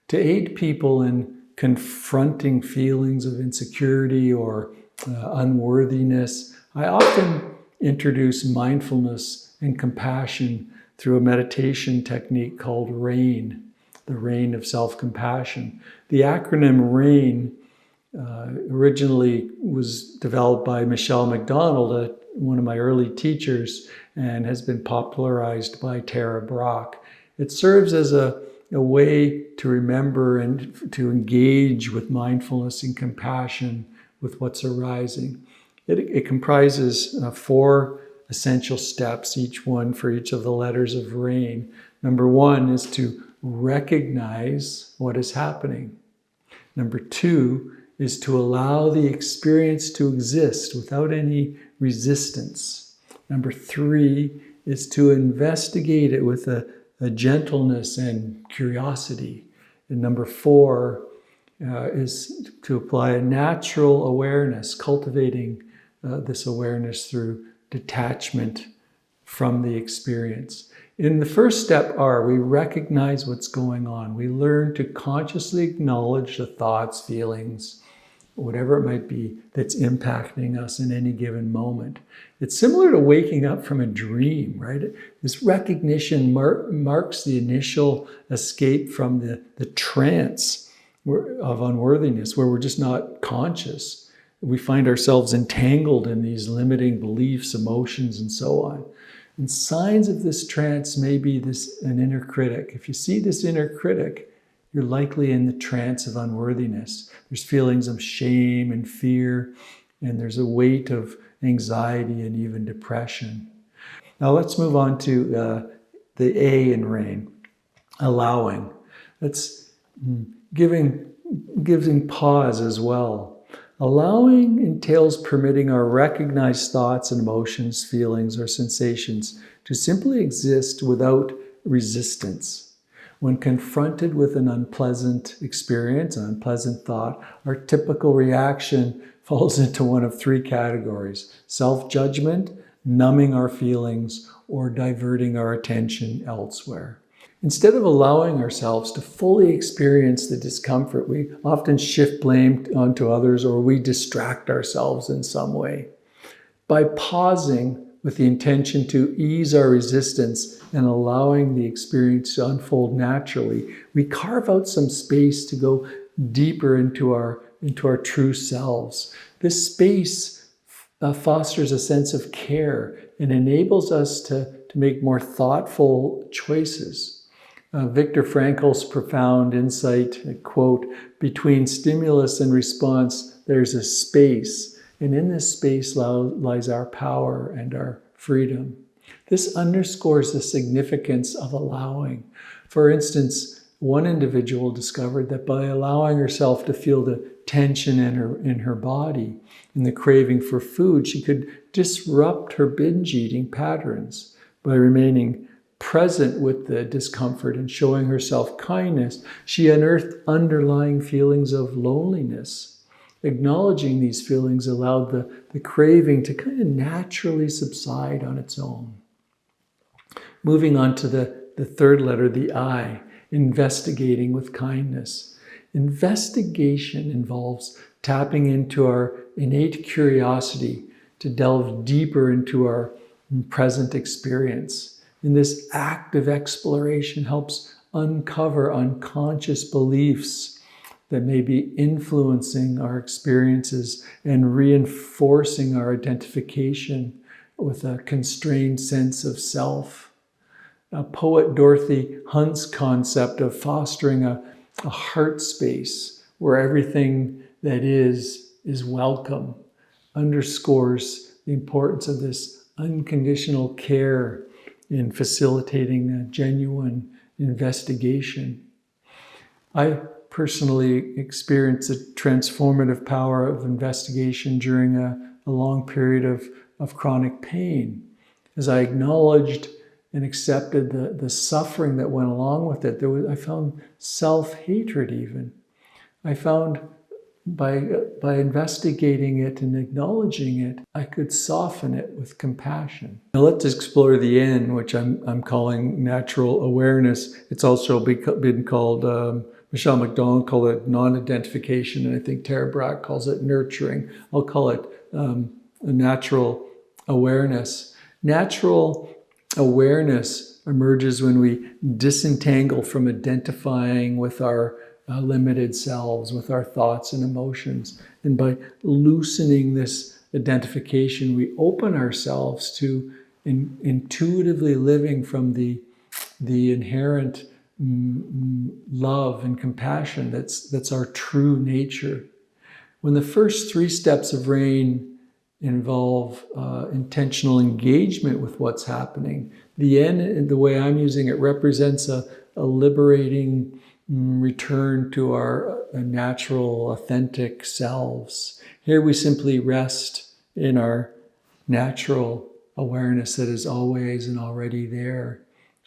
To aid people in confronting feelings of insecurity or unworthiness, I often introduce mindfulness and compassion through a meditation technique called RAIN, the Rain of Self-Compassion. The acronym RAIN originally was developed by Michelle McDonald, one of my early teachers, and has been popularized by Tara Brach. It serves as a way to remember and to engage with mindfulness and compassion with what's arising. It comprises 4 essential steps, each one for each of the letters of RAIN. Number 1 is to recognize what is happening. Number 2 is to allow the experience to exist without any resistance. Number 3 is to investigate it with a gentleness and curiosity. And number 4 is to apply a natural awareness, cultivating this awareness through detachment from the experience. In the first step we recognize what's going on. We learn to consciously acknowledge the thoughts, feelings, whatever it might be that's impacting us in any given moment. It's similar to waking up from a dream, right? This recognition marks the initial escape from the trance of unworthiness, where we're just not conscious. We find ourselves entangled in these limiting beliefs, emotions, and so on. And signs of this trance may be an inner critic. If you see this inner critic, you're likely in the trance of unworthiness. There's feelings of shame and fear, and there's a weight of anxiety and even depression. Now let's move on to the A in RAIN, allowing. That's giving pause as well. Allowing entails permitting our recognized thoughts and emotions, feelings, or sensations to simply exist without resistance. When confronted with an unpleasant experience, an unpleasant thought, our typical reaction falls into one of 3 categories: self-judgment, numbing our feelings, or diverting our attention elsewhere. Instead of allowing ourselves to fully experience the discomfort, we often shift blame onto others, or we distract ourselves in some way. By pausing with the intention to ease our resistance and allowing the experience to unfold naturally, we carve out some space to go deeper into our true selves. This space fosters a sense of care and enables us to make more thoughtful choices. Viktor Frankl's profound insight, quote, "Between stimulus and response, there's a space, and in this space lies our power and our freedom." This underscores the significance of allowing. For instance, one individual discovered that by allowing herself to feel the tension in her body and the craving for food, she could disrupt her binge eating patterns. By remaining present with the discomfort and showing herself kindness, she unearthed underlying feelings of loneliness. Acknowledging these feelings allowed the craving to kind of naturally subside on its own. Moving on to the 3rd letter, the I, investigating with kindness. Investigation involves tapping into our innate curiosity to delve deeper into our present experience. And this act of exploration helps uncover unconscious beliefs that may be influencing our experiences and reinforcing our identification with a constrained sense of self. Poet Dorothy Hunt's concept of fostering a heart space where everything that is welcome underscores the importance of this unconditional care in facilitating a genuine investigation. I personally experienced the transformative power of investigation during a long period of chronic pain. As I acknowledged and accepted the suffering that went along with it, I found self-hatred even. I found by investigating it and acknowledging it, I could soften it with compassion. Now let's explore the N, which I'm calling natural awareness. It's also been called Michelle McDonald called it non-identification, and I think Tara Brach calls it nurturing. I'll call it a natural awareness. Natural awareness emerges when we disentangle from identifying with our limited selves, with our thoughts and emotions. And by loosening this identification, we open ourselves to intuitively living from the inherent love and compassion that's our true nature. When the first 3 steps of RAIN involve intentional engagement with what's happening, the N, the way I'm using it, represents a liberating return to our natural, authentic selves. Here we simply rest in our natural awareness that is always and already there,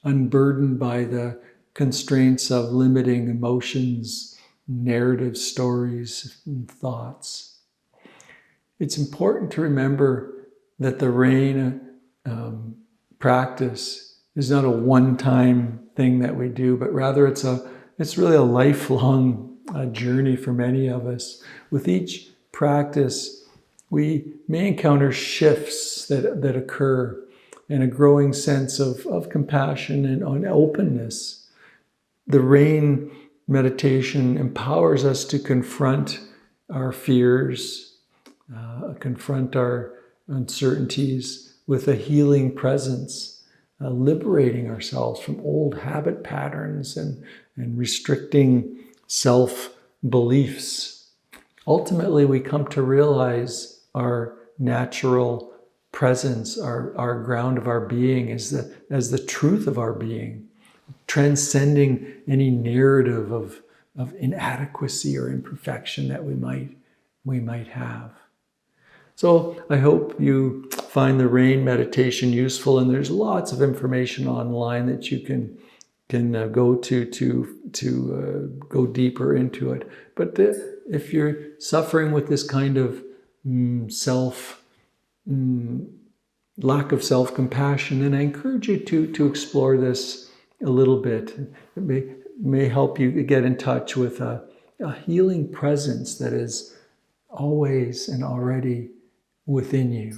unburdened by the constraints of limiting emotions, narrative stories, and thoughts. It's important to remember that the RAIN practice is not a one-time thing that we do, but rather it's really a lifelong journey for many of us. With each practice, we may encounter shifts that occur, and a growing sense of compassion and openness. The RAIN meditation empowers us to confront our fears, confront our uncertainties with a healing presence, liberating ourselves from old habit patterns and restricting self-beliefs. Ultimately, we come to realize our natural presence, our ground of our being as the truth of our being, transcending any narrative of inadequacy or imperfection that we might have. So I hope you find the RAIN meditation useful, and there's lots of information online that you can go to go deeper into it. But if you're suffering with this kind of lack of self-compassion, then I encourage you to explore this a little bit. It may help you get in touch with a healing presence that is always and already within you.